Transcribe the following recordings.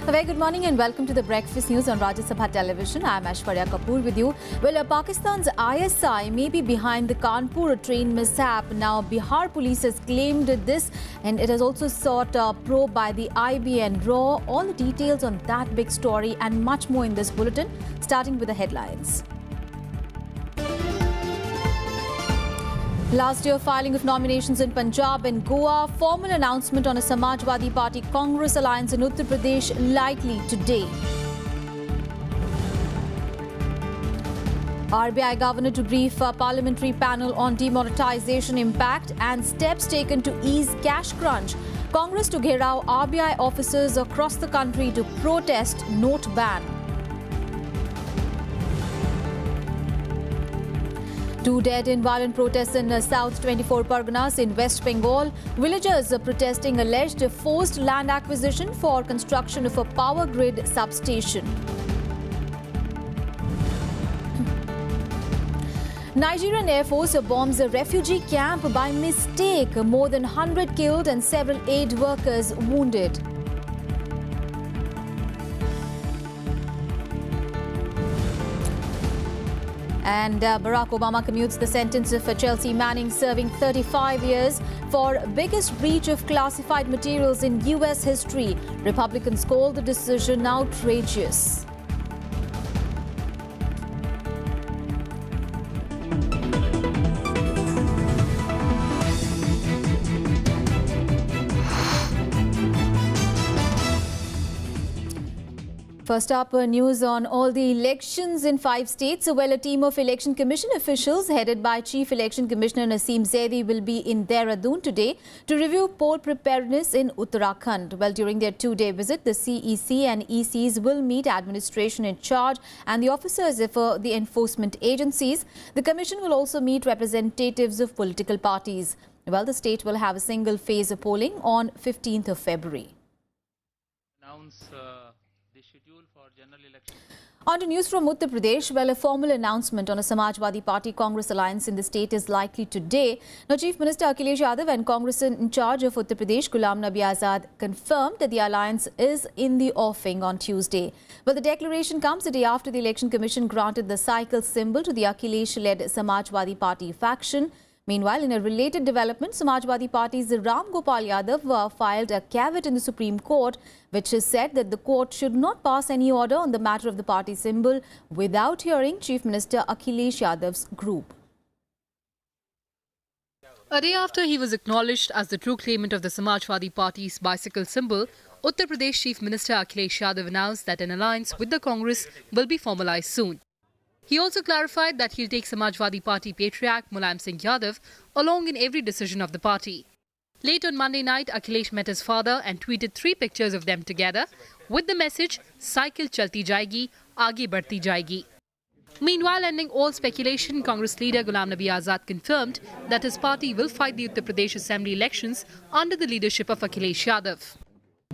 A very good morning and welcome to the Breakfast News on Rajya Sabha Television. I am Aishwarya Kapoor with you. Well, Pakistan's ISI may be behind the Kanpur train mishap. Now, Bihar police has claimed this and it has also sought a probe by the IBN RAW. All the details on that big story and much more in this bulletin, starting with the headlines. Last year, filing of nominations in Punjab and Goa, formal announcement on a Samajwadi Party Congress alliance in Uttar Pradesh likely today. RBI Governor to brief a parliamentary panel on demonetization impact and steps taken to ease cash crunch. Congress to gherao RBI officers across the country to protest note ban. Two dead in violent protests in South 24 Parganas in West Bengal. Villagers are protesting alleged forced land acquisition for construction of a power grid substation. Nigerian Air Force bombs a refugee camp by mistake. More than 100 killed and several aid workers wounded. And Barack Obama commutes the sentence of Chelsea Manning serving 35 years for biggest breach of classified materials in US history. Republicans call the decision outrageous. First up, news on all the elections in 5 states. Well, a team of Election Commission officials headed by Chief Election Commissioner Naseem Zaidi will be in Dehradun today to review poll preparedness in Uttarakhand. Well, during their 2-day visit, the CEC and ECs will meet administration in charge and the officers for the enforcement agencies. The commission will also meet representatives of political parties. Well, the state will have a single phase of polling on 15th of February. On to news from Uttar Pradesh. Well, a formal announcement on a Samajwadi Party Congress alliance in the state is likely today. Now, Chief Minister Akhilesh Yadav and Congress in charge of Uttar Pradesh, Ghulam Nabi Azad, confirmed that the alliance is in the offing on Tuesday. But the declaration comes a day after the Election Commission granted the cycle symbol to the Akhilesh-led Samajwadi Party faction. Meanwhile, in a related development, Samajwadi Party's Ram Gopal Yadav filed a caveat in the Supreme Court, which has said that the court should not pass any order on the matter of the party symbol without hearing Chief Minister Akhilesh Yadav's group. A day after he was acknowledged as the true claimant of the Samajwadi Party's bicycle symbol, Uttar Pradesh Chief Minister Akhilesh Yadav announced that an alliance with the Congress will be formalized soon. He also clarified that he'll take Samajwadi Party patriarch Mulayam Singh Yadav along in every decision of the party. Late on Monday night, Akhilesh met his father and tweeted 3 pictures of them together with the message, "Cycle chalti jayegi, aage badhti jayegi." Meanwhile, ending all speculation, Congress leader Ghulam Nabi Azad confirmed that his party will fight the Uttar Pradesh Assembly elections under the leadership of Akhilesh Yadav.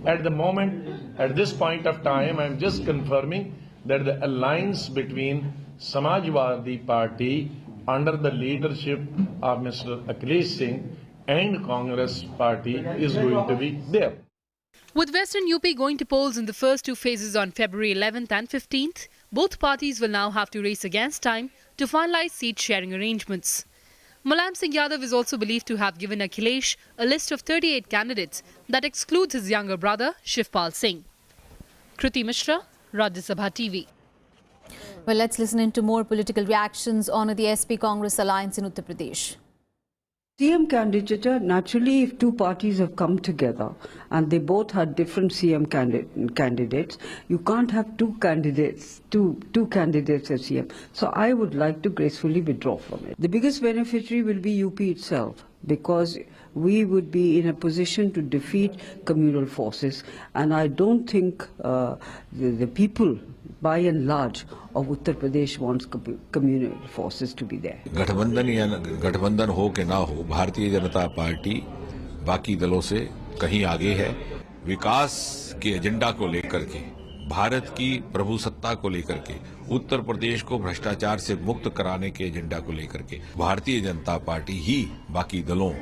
At the moment, at this point of time, I am just confirming that the alliance between Samajwadi Party under the leadership of Mr. Akhilesh Singh and Congress Party is going to be there. With Western UP going to polls in the first 2 phases on February 11th and 15th, both parties will now have to race against time to finalize seat sharing arrangements. Mulayam Singh Yadav is also believed to have given Akhilesh a list of 38 candidates that excludes his younger brother, Shivpal Singh. Kruti Mishra, Rajya Sabha TV. Well, let's listen into more political reactions on the SP Congress alliance in Uttar Pradesh. CM candidature, naturally, if 2 parties have come together and they both had different CM candidates, you can't have 2 candidates, two candidates as CM. So I would like to gracefully withdraw from it. The biggest beneficiary will be UP itself, because we would be in a position to defeat communal forces, and I don't think the people by and large of Uttar Pradesh wants communal forces to be there. गठबंधन हो के ना हो, Bharatiya Janata party बाकी दलों से कहीं आगे है। विकास के एजेंडा को लेकर के, भारत की प्रभुसत्ता को लेकर के, उत्तर प्रदेश को भ्रष्टाचार से मुक्त कराने के एजेंडा को लेकर के भारतीय जनता पार्टी ही बाकी दलों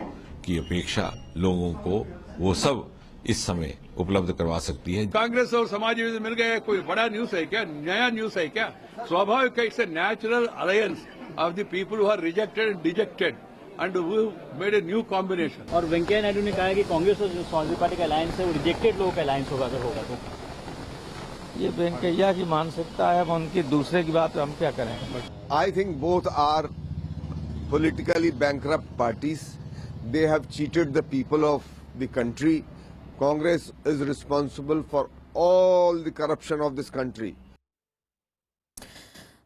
की अपेक्षा लोगों को वो सब इस समय उपलब्ध करवा सकती है। कांग्रेस और समाजवादी मिल गए, कोई बड़ा न्यूज है क्या, नया न्यूज है क्या? स्वाभाविक है, it's a natural alliance of the people who are rejected and dejected and we made a new combination. और वेंकैया नायडू ने कहा है कि कांग्रेस और समाजवादी पार्टी का अलायंस है वो रिजेक्टेड लोगों का अलायंस होगा, अगर होगा तो। ये वेंकैया की मानसिकता है, अब उनकी दूसरे की बात हम क्या करें। I think both are politically bankrupt parties. They have cheated the people of the country. Congress is responsible for all the corruption of this country.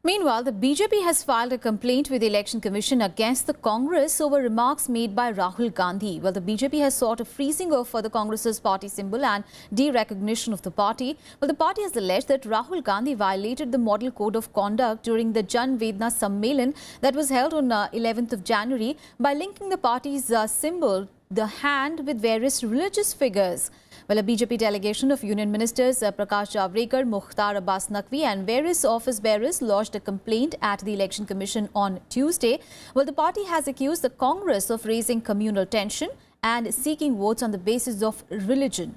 Meanwhile, the BJP has filed a complaint with the Election Commission against the Congress over remarks made by Rahul Gandhi. Well, the BJP has sought a freezing of the Congress's party symbol and de-recognition of the party. Well, the party has alleged that Rahul Gandhi violated the Model Code of Conduct during the Jan Vedna Sammelan that was held on 11th of January by linking the party's symbol, the hand, with various religious figures. Well, a BJP delegation of Union Ministers Prakash Javadekar, Mukhtar Abbas Naqvi and various office bearers lodged a complaint at the Election Commission on Tuesday. Well, the party has accused the Congress of raising communal tension and seeking votes on the basis of religion.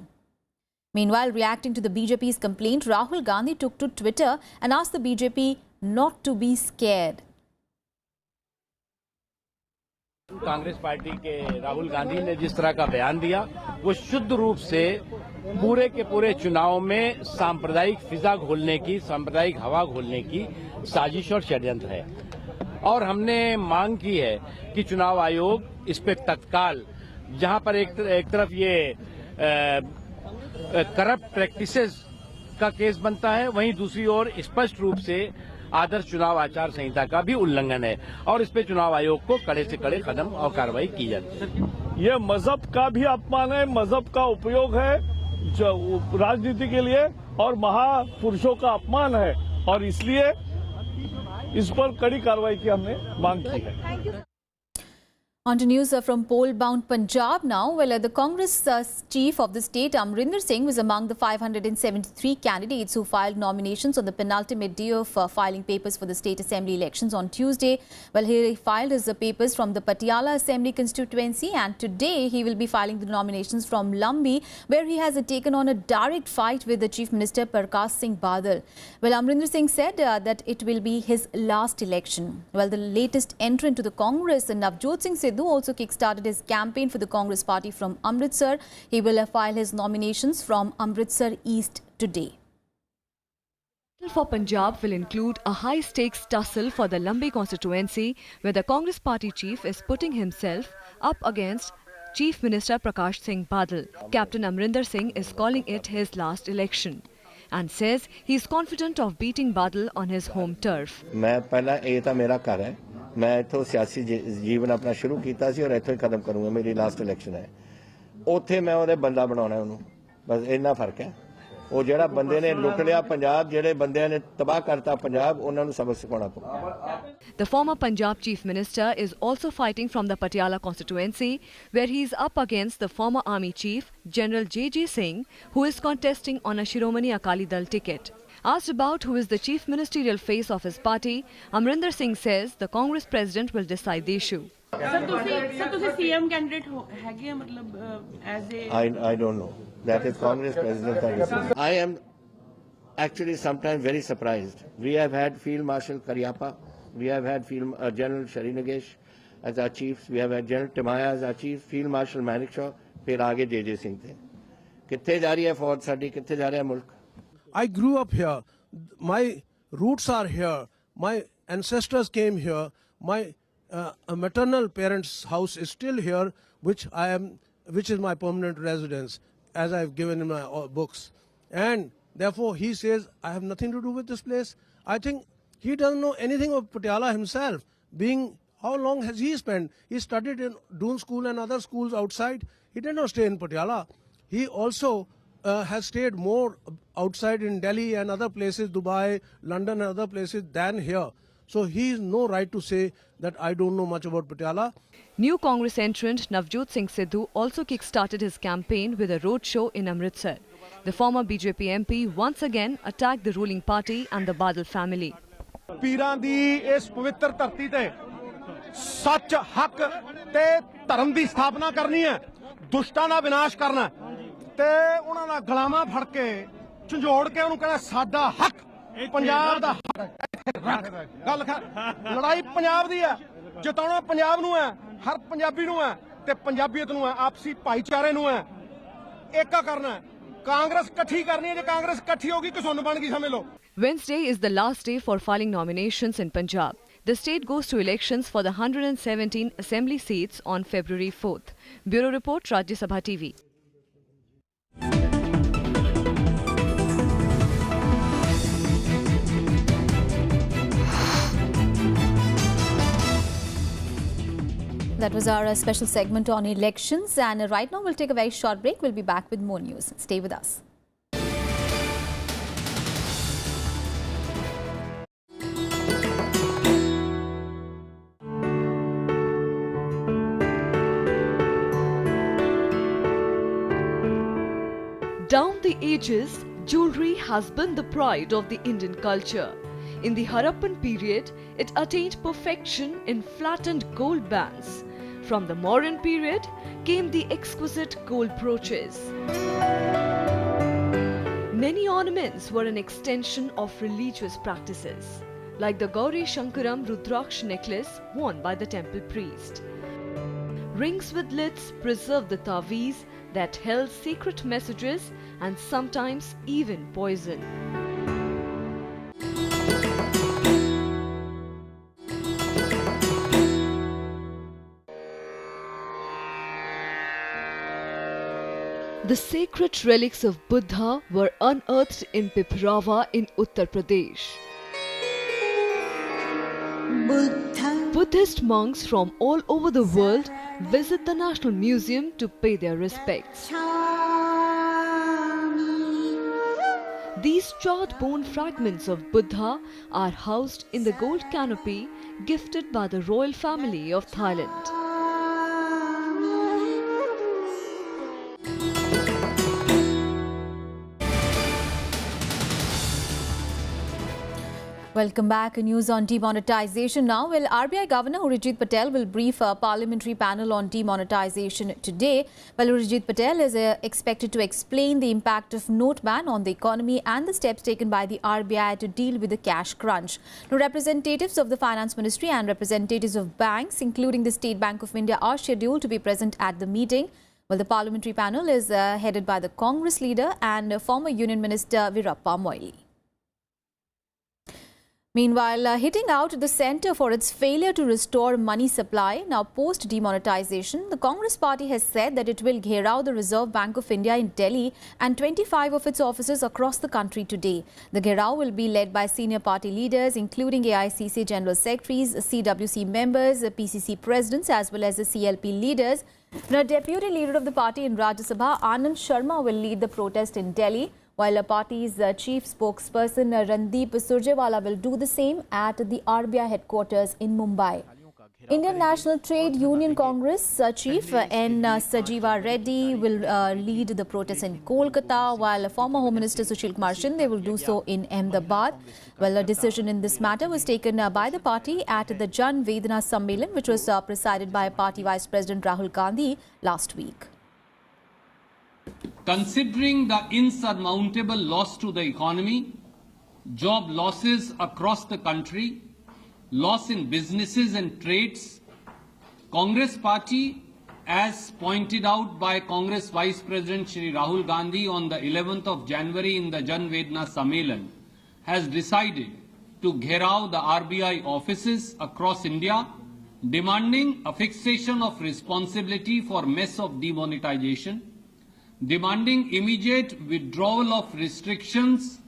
Meanwhile, reacting to the BJP's complaint, Rahul Gandhi took to Twitter and asked the BJP not to be scared. Congress party के राहुल गांधी ने जिस तरह का बयान दिया वो शुद्ध रूप से पूरे के पूरे चुनाव में सांप्रदायिक फिजा घोलने की, सांप्रदायिक हवा घोलने की साजिश और षड्यंत्र है। और हमने मांग की है कि चुनाव आयोग इस पे तत्काल, जहां पर एक तरफ ये करप्ट प्रैक्टिसेस का केस बनता है, वहीं दूसरी ओर स्पष्ट रूप से आदर्श चुनाव आचार संहिता का भी उल्लंघन है और इस पे चुनाव आयोग को कड़े से कड़े कदम और कार्रवाई की जाती है। ये मजहब का भी अपमान है, मजहब का उपयोग है राजनीति के लिए और महापुरुषों का अपमान है और इसलिए इस पर कड़ी कार्रवाई की हमने मांग की है। On to news from poll-bound Punjab now. Well, the Congress chief of the state, Amrinder Singh, was among the 573 candidates who filed nominations on the penultimate day of filing papers for the state assembly elections on Tuesday. Well, he filed his papers from the Patiala Assembly constituency, and today he will be filing the nominations from Lambi, where he has taken on a direct fight with the Chief Minister Prakash Singh Badal. Well, Amrinder Singh said that it will be his last election. Well, the latest entrant to the Congress, Navjot Singh Sidhu, also kick-started his campaign for the Congress party from Amritsar. He will file his nominations from Amritsar East today. For Punjab will include a high-stakes tussle for the Lambi constituency, where the Congress party chief is putting himself up against Chief Minister Prakash Singh Badal. Captain Amrinder Singh is calling it his last election and says he is confident of beating Badal on his home turf. मैं इथों सियासी जीवन अपना शुरू किया सी और इथों ही खत्म करूंगा। मेरी लास्ट इलेक्शन है, उत्थे मैं उहदे बंदा बनाना है उन्होंने, बस इन्ना फर्क है। वो जेड़ा बंदे ने लुट लिया पंजाब, जेड़े बंदे ने तबाह करता पंजाब, उन्हां नूं सबक सिखाना पਊ। The former Punjab Chief Minister is also fighting from the Patiala constituency, where he is up against the former Army Chief General J.J. Singh, who is contesting on a Shiromani Akali Dal ticket. Asked about who is the chief ministerial face of his party, Amrinder Singh says the Congress president will decide the issue. Sir, तुसी CM candidate हैगे मतलब as a I don't know. That is Congress president का decision. I am actually sometimes very surprised. We have had Field Marshal Karyappa, we have had Field General Sharinagesh as our chiefs, we have had General Timaya as our chief, Field Marshal Manekshaw, फिर आगे J.J. Singh थे। कित्थे जा रही है फौज साडी, कित्थे जा रहा है मुल्क? I grew up here. My roots are here. My ancestors came here. My maternal parents' house is still here, which is my permanent residence, as I've given in my books. And therefore, he says, I have nothing to do with this place. I think he doesn't know anything of Patiala himself. How long has he spent? He studied in Doon School and other schools outside. He did not stay in Patiala. He also has stayed more outside in Delhi and other places, Dubai, London and other places than here. So he has no right to say that I don't know much about Patiala. New Congress entrant Navjot Singh Sidhu also kick-started his campaign with a roadshow in Amritsar. The former BJP MP once again attacked the ruling party and the Badal family. पीरां दी इस पवित्र धरती ते सच हक ते धर्म दी स्थापना करनी है, दुष्टां दा विनाश करना है। ਤੇ ਉਹਨਾਂ ਦਾ ਗਲਾਮਾ ਫੜ ਕੇ ਝੰਜੋੜ ਕੇ ਉਹਨੂੰ ਕਹਿੰਦਾ ਸਾਡਾ ਹੱਕ ਪੰਜਾਬ ਦਾ ਹੱਕ ਗੱਲ ਲੜਾਈ ਪੰਜਾਬ ਦੀ ਹੈ ਜਿਤਾਉਣਾ ਪੰਜਾਬ ਨੂੰ ਹੈ ਹਰ ਪੰਜਾਬੀ ਨੂੰ ਹੈ ਤੇ ਪੰਜਾਬੀਅਤ ਨੂੰ ਹੈ ਆਪਸੀ ਭਾਈਚਾਰੇ ਨੂੰ ਹੈ ਏਕਾ ਕਰਨਾ ਹੈ ਕਾਂਗਰਸ ਇਕੱਠੀ ਕਰਨੀ ਹੈ ਜੇ ਕਾਂਗਰਸ ਇਕੱਠੀ ਹੋਗੀ ਕਿ ਸੁਣ ਬਣ ਗਈ ਸਮਝ ਲਓ Wednesday is the last day for filing nominations in Punjab. The state goes to elections for the 117 assembly seats on February 4th. Bureau Report, Rajya Sabha TV. That was our special segment on elections, and right now we'll take a very short break. We'll be back with more news. Stay with us. Down the ages, jewellery has been the pride of the Indian culture. In the Harappan period, it attained perfection in flattened gold bands. From the modern period came the exquisite gold brooches. Many ornaments were an extension of religious practices, like the Gauri Shankaram Rudraksh necklace worn by the temple priest. Rings with lids preserved the taweez that held secret messages and sometimes even poison. The sacred relics of Buddha were unearthed in Piprava in Uttar Pradesh. Buddhist monks from all over the world visit the National Museum to pay their respects. These charred bone fragments of Buddha are housed in the gold canopy gifted by the royal family of Thailand. Welcome back. News on demonetization now. Well, RBI Governor Urjit Patel will brief a parliamentary panel on demonetization today. Well, Urjit Patel is expected to explain the impact of note ban on the economy and the steps taken by the RBI to deal with the cash crunch. Now, representatives of the Finance Ministry and representatives of banks, including the State Bank of India, are scheduled to be present at the meeting. Well, the parliamentary panel is headed by the Congress leader and former Union Minister Veerappa Moily. Meanwhile, hitting out the centre for its failure to restore money supply now post-demonetization, the Congress party has said that it will gherav the Reserve Bank of India in Delhi and 25 of its offices across the country today. The gherav will be led by senior party leaders, including AICC General Secretaries, CWC members, PCC presidents as well as the CLP leaders. Now, Deputy Leader of the party in Rajya Sabha, Anand Sharma, will lead the protest in Delhi, while the party's chief spokesperson Randeep Surjewala will do the same at the RBI headquarters in Mumbai. Indian National Trade Union Congress Chief N. Sajiva Reddy will lead the protest in Kolkata, while former Home Minister Sushil Kumar Shinde will do so in Ahmedabad. Well, a decision in this matter was taken by the party at the Jan Vedana Sammelan, which was presided by Party Vice President Rahul Gandhi last week. Considering the insurmountable loss to the economy, job losses across the country, loss in businesses and trades, Congress party, as pointed out by Congress Vice President Shri Rahul Gandhi on the 11th of January in the Jan Vedana Sammelan, has decided to gherav the RBI offices across India, demanding a fixation of responsibility for mess of demonetization, demanding immediate withdrawal of restrictions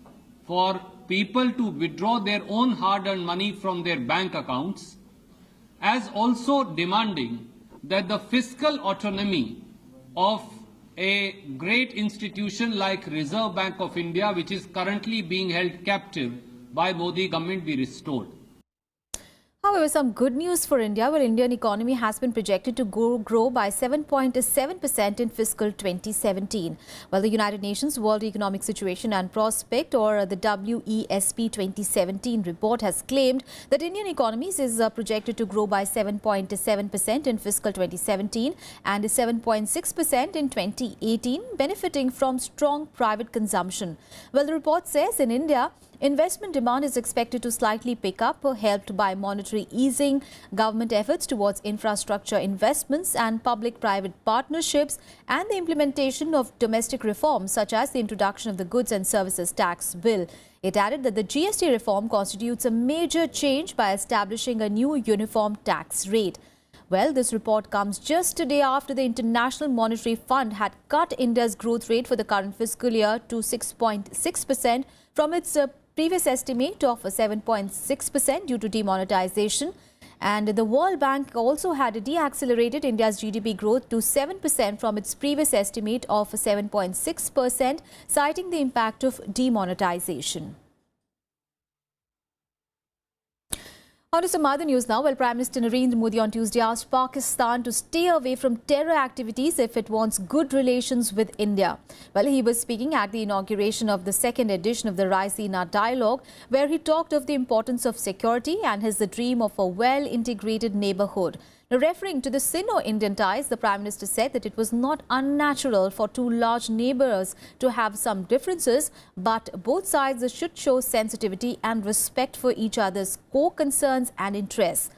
for people to withdraw their own hard-earned money from their bank accounts, as also demanding that the fiscal autonomy of a great institution like Reserve Bank of India, which is currently being held captive by Modi government, be restored. However, some good news for India, where Indian economy has been projected to grow by 7.7% in fiscal 2017. While the United Nations World Economic Situation and Prospect, or the WESP 2017 report, has claimed that Indian economy is projected to grow by 7.7% in fiscal 2017 and 7.6% in 2018, benefiting from strong private consumption. Well, the report says in India, investment demand is expected to slightly pick up, helped by monetary easing, government efforts towards infrastructure investments and public-private partnerships, and the implementation of domestic reforms such as the introduction of the Goods and Services Tax Bill. It added that the GST reform constitutes a major change by establishing a new uniform tax rate. Well, this report comes just a day after the International Monetary Fund had cut India's growth rate for the current fiscal year to 6.6% from its previous estimate of 7.6% due to demonetization. And the World Bank also had deaccelerated India's GDP growth to 7% from its previous estimate of 7.6%, citing the impact of demonetization. On to some other news now. Well, Prime Minister Narendra Modi on Tuesday asked Pakistan to stay away from terror activities if it wants good relations with India. Well, he was speaking at the inauguration of the second edition of the Raisina Dialogue, where he talked of the importance of security and his dream of a well-integrated neighborhood. Now, referring to the Sino-Indian ties, the Prime Minister said that it was not unnatural for two large neighbours to have some differences, but both sides should show sensitivity and respect for each other's core concerns and interests.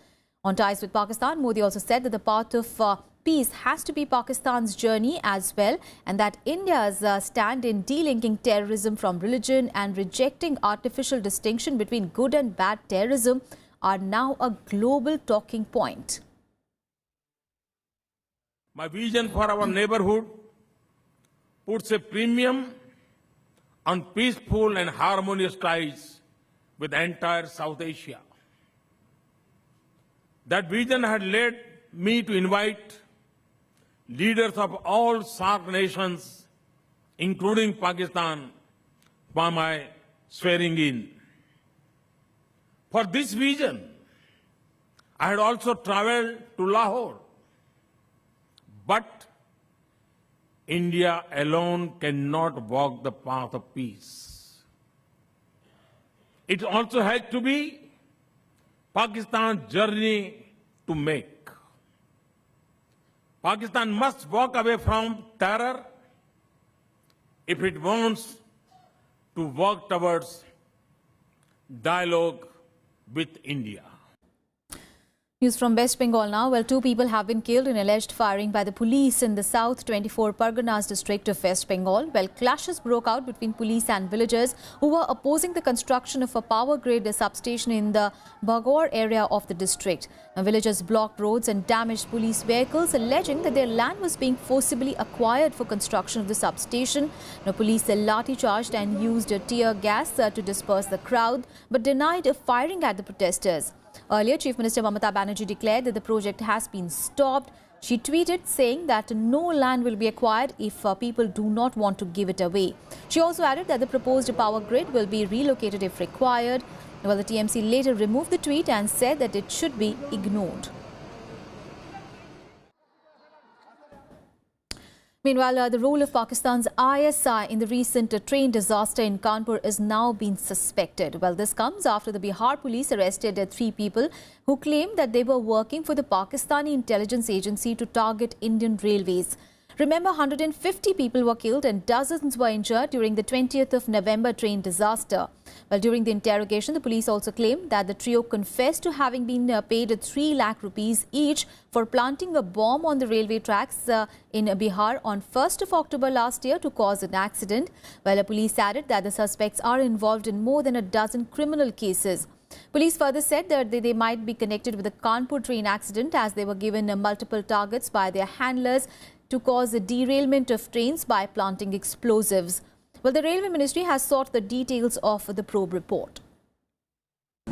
On ties with Pakistan, Modi also said that the path of peace has to be Pakistan's journey as well, and that India's stand in delinking terrorism from religion and rejecting artificial distinction between good and bad terrorism are now a global talking point. My vision for our neighborhood puts a premium on peaceful and harmonious ties with the entire South Asia. That vision had led me to invite leaders of all SAARC nations, including Pakistan, for my swearing in. For this vision, I had also traveled to Lahore. But India alone cannot walk the path of peace. It also has to be Pakistan's journey to make. Pakistan must walk away from terror if it wants to work towards dialogue with India. News from West Bengal now. Well, 2 people have been killed in alleged firing by the police in the South 24 Parganas district of West Bengal. Well, clashes broke out between police and villagers who were opposing the construction of a power grid substation in the Bhagor area of the district. Now, villagers blocked roads and damaged police vehicles, alleging that their land was being forcibly acquired for construction of the substation. Now, police lathi charged and used tear gas to disperse the crowd, but denied firing at the protesters. Earlier, Chief Minister Mamata Banerjee declared that the project has been stopped. She tweeted saying that no land will be acquired if people do not want to give it away. She also added that the proposed power grid will be relocated if required. Well, the TMC later removed the tweet and said that it should be ignored. Meanwhile, the role of Pakistan's ISI in the recent train disaster in Kanpur is now being suspected. Well, this comes after the Bihar police arrested 3 people who claimed that they were working for the Pakistani intelligence agency to target Indian railways. Remember, 150 people were killed and dozens were injured during the 20th of November train disaster. Well, during the interrogation, the police also claimed that the trio confessed to having been paid 3 lakh rupees each for planting a bomb on the railway tracks in Bihar on 1st of October last year to cause an accident. Well, the police added that the suspects are involved in more than a dozen criminal cases. Police further said that they might be connected with the Kanpur train accident, as they were given multiple targets by their handlers to cause a derailment of trains by planting explosives. Well, the Railway Ministry has sought the details of the probe report.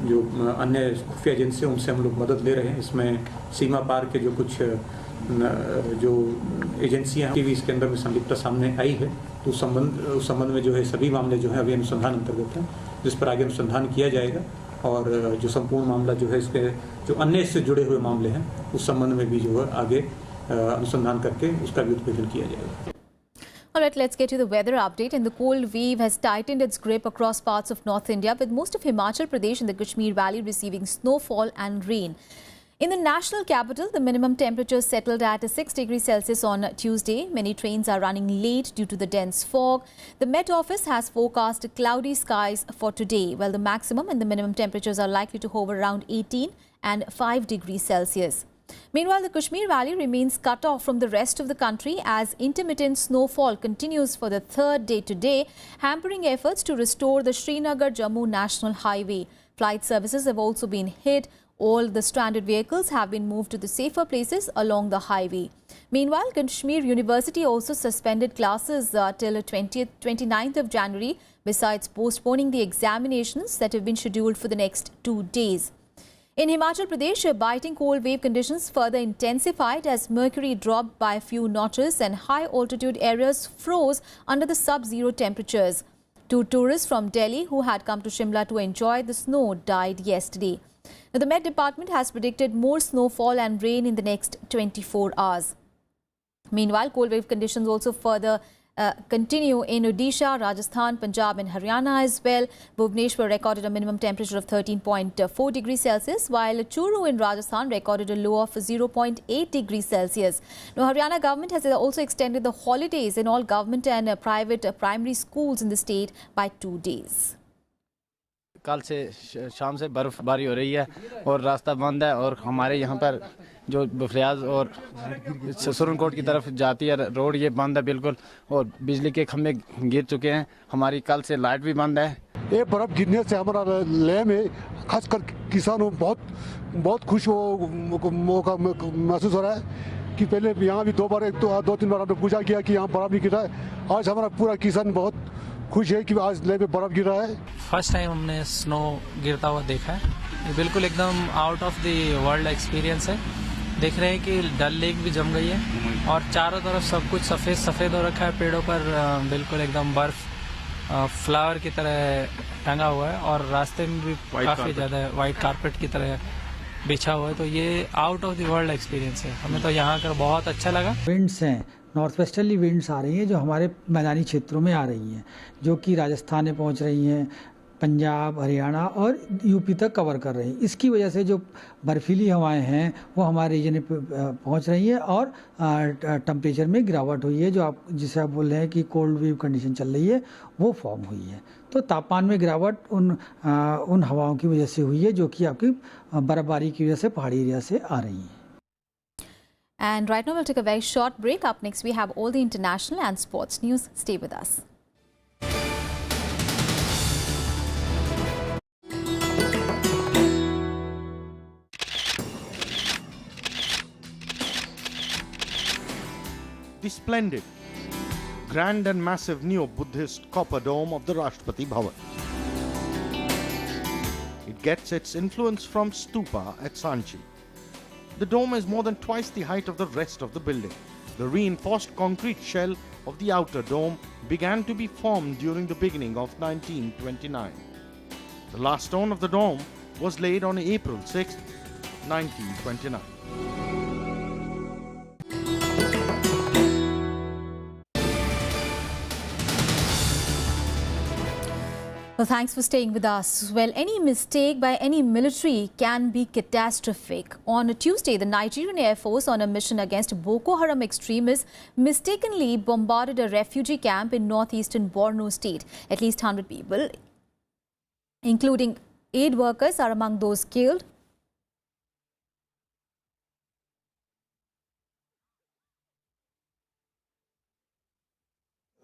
जो अन्य खुफिया एजेंसियां उनसे हम लोग मदद ले रहे हैं, इसमें सीमा पार के जो कुछ जो एजेंसियां की भी इसके अंदर में संलिप्तता सामने आई है, तो उस संबंध में जो है सभी मामले जो है अभी अनुसंधान अंतर्गत हैं, जिस पर आगे अनुसंधान किया जाएगा और जो संपूर्ण मामला जो है इसके जो अन्य इससे जुड़े हुए मामले हैं उस संबंध में भी जो है आगे अनुसंधान करके उसका भी उत्पेदन किया जाएगा। All right, let's get to the weather update. And the cold wave has tightened its grip across parts of North India, with most of Himachal Pradesh and the Kashmir Valley receiving snowfall and rain. In the national capital, the minimum temperature settled at 6 degrees Celsius on Tuesday. Many trains are running late due to the dense fog. The Met Office has forecast cloudy skies for today, while the maximum and the minimum temperatures are likely to hover around 18 and 5 degrees Celsius. Meanwhile, the Kashmir Valley remains cut off from the rest of the country as intermittent snowfall continues for the third day today, hampering efforts to restore the Srinagar-Jammu National Highway. Flight services have also been hit. All the stranded vehicles have been moved to the safer places along the highway. Meanwhile, Kashmir University also suspended classes till 29th of January, besides postponing the examinations that have been scheduled for the next 2 days. In Himachal Pradesh, biting cold wave conditions further intensified as mercury dropped by a few notches and high-altitude areas froze under the sub-zero temperatures. 2 tourists from Delhi who had come to Shimla to enjoy the snow died yesterday. Now, the Met Department has predicted more snowfall and rain in the next 24 hours. Meanwhile, cold wave conditions also further continue in Odisha, Rajasthan, Punjab and Haryana as well. Bhubaneswar recorded a minimum temperature of 13.4 degrees Celsius, while Churu in Rajasthan recorded a low of 0.8 degrees Celsius. Now, Haryana government has also extended the holidays in all government and private primary schools in the state by 2 days. कल से शाम से बर्फबारी हो रही है और रास्ता बंद है और हमारे यहाँ पर जो बफरियाज और सुरनकोट की तरफ जाती है रोड ये बंद है बिल्कुल और बिजली के खंभे गिर चुके हैं। हमारी कल से लाइट भी बंद है। ये बर्फ गिरने से हमारा लेह में खासकर किसानों बहुत खुश मौका महसूस हो रहा है कि पहले यहाँ भी 2-3 बार हमने पूजा किया कि यहाँ बर्फ नहीं गिरा है। आज हमारा पूरा किसान बहुत खुश है कि आज लेह में बर्फ गिर रहा है। फर्स्ट टाइम हमने स्नो गिरता हुआ देखा है। ये बिल्कुल एकदम out of the world experience है। देख रहे हैं कि डल लेक भी जम गई है और चारों तरफ सब कुछ सफ़ेद सफ़ेद हो रखा है। पेड़ों पर बिल्कुल एकदम बर्फ फ्लावर की तरह टंगा हुआ है और रास्ते में भी काफ़ी ज़्यादा वाइट कारपेट की तरह बिछा हुआ है। तो ये out of the world experience है। हमें तो यहाँ आकर बहुत अच्छा लगा। विंड्स हैं, नॉर्थ वेस्टर्ली विंड्स आ रही हैं जो हमारे मैदानी क्षेत्रों में आ रही हैं, जो कि राजस्थान में पहुंच रही हैं, पंजाब, हरियाणा और यूपी तक कवर कर रही हैं। इसकी वजह से जो बर्फीली हवाएं हैं वो हमारे रीजन में पहुंच रही हैं और टेम्परेचर में गिरावट हुई है। जो आप जिसे आप बोल रहे हैं कि कोल्ड वेव कंडीशन चल रही है वो फॉर्म हुई है। तो तापमान में गिरावट उन हवाओं की वजह से हुई है जो कि आपकी बर्फबारी की वजह से पहाड़ी एरिया से आ रही हैं। And right now we'll take a very short break. Up next we have all the international and sports news. Stay with us. The splendid, grand and massive neo-Buddhist copper dome of the Rashtrapati Bhavan. It gets its influence from stupa at Sanchi. The dome is more than twice the height of the rest of the building. The reinforced concrete shell of the outer dome began to be formed during the beginning of 1929. The last stone of the dome was laid on April 6, 1929. Well, thanks for staying with us. Well, any mistake by any military can be catastrophic. On Tuesday, the Nigerian Air Force, on a mission against Boko Haram extremists, mistakenly bombarded a refugee camp in northeastern Borno state. At least 100 people, including aid workers, are among those killed.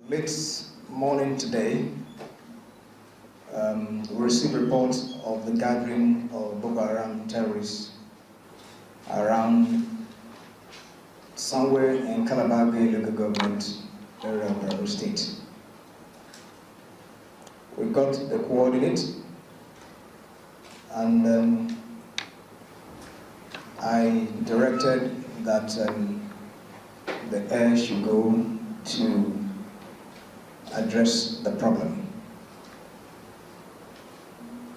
Late morning today, we received reports of the gathering of Boko Haram terrorists around somewhere in Kalabaghe local government area of Borno State. We got the coordinates and I directed that the air should go to address the problem.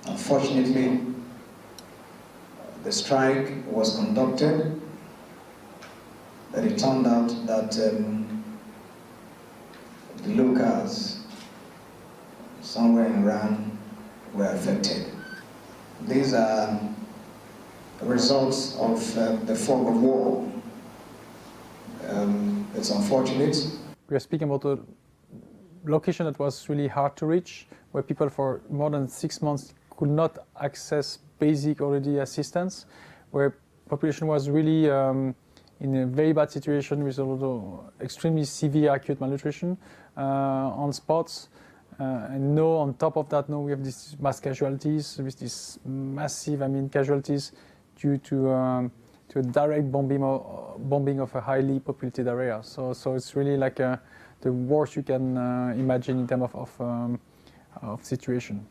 Unfortunately, the strike was conducted, but it turned out that the locals somewhere in Iran were affected. These are results of the fog of war. It's unfortunate. We are speaking about a location that was really hard to reach, where people for more than 6 months could not access basic already assistance, where population was really in a very bad situation with also extremely severe acute malnutrition on spots. And now on top of that, now we have these mass casualties with these massive, casualties due to a direct bombing of a highly populated area. So it's really like the worst you can imagine in terms of situation.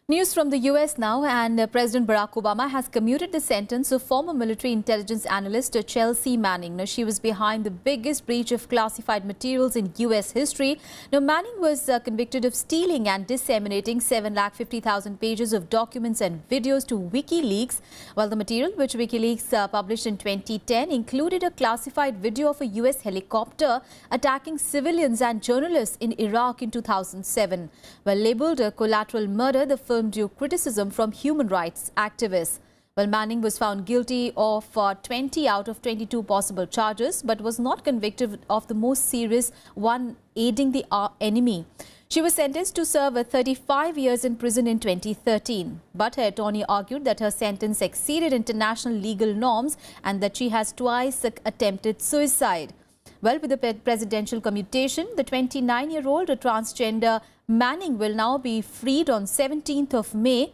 News from the US now, and President Barack Obama has commuted the sentence of former military intelligence analyst Chelsea Manning. Now, she was behind the biggest breach of classified materials in US history. Now, Manning was convicted of stealing and disseminating 750,000 pages of documents and videos to WikiLeaks, while the material which WikiLeaks published in 2010 included a classified video of a US helicopter attacking civilians and journalists in Iraq in 2007. Well labeled a collateral murder, the film drew criticism from human rights activists. Well, Manning was found guilty of 20 out of 22 possible charges, but was not convicted of the most serious one, aiding the enemy. She was sentenced to serve 35 years in prison in 2013. But her attorney argued that her sentence exceeded international legal norms and that she has twice attempted suicide. Well, with the presidential commutation, the 29-year-old transgender Manning will now be freed on 17th of May.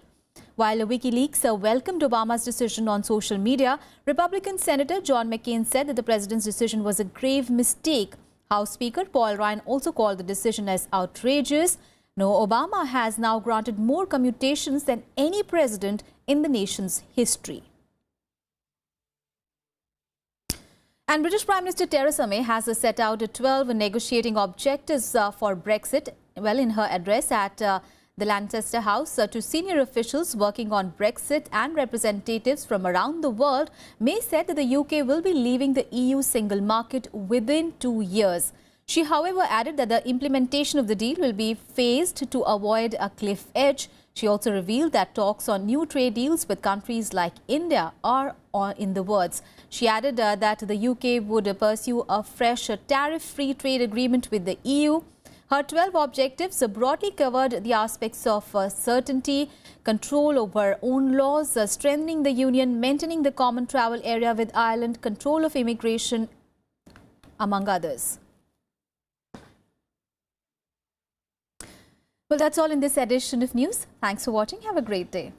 While WikiLeaks welcomed Obama's decision on social media, Republican Senator John McCain said that the president's decision was a grave mistake. House Speaker Paul Ryan also called the decision as outrageous. No, Obama has now granted more commutations than any president in the nation's history. And British Prime Minister Theresa May has set out 12 negotiating objectives for Brexit. Well, in her address at the Lancaster House to senior officials working on Brexit and representatives from around the world, May said that the UK will be leaving the EU single market within 2 years. She, however, added that the implementation of the deal will be phased to avoid a cliff edge. She also revealed that talks on new trade deals with countries like India are in the works. She added that the UK would pursue a fresh tariff-free trade agreement with the EU. Her 12 objectives broadly covered the aspects of certainty, control over own laws, strengthening the union, maintaining the common travel area with Ireland, control of immigration, among others. Well, that's all in this edition of news. Thanks for watching. Have a great day.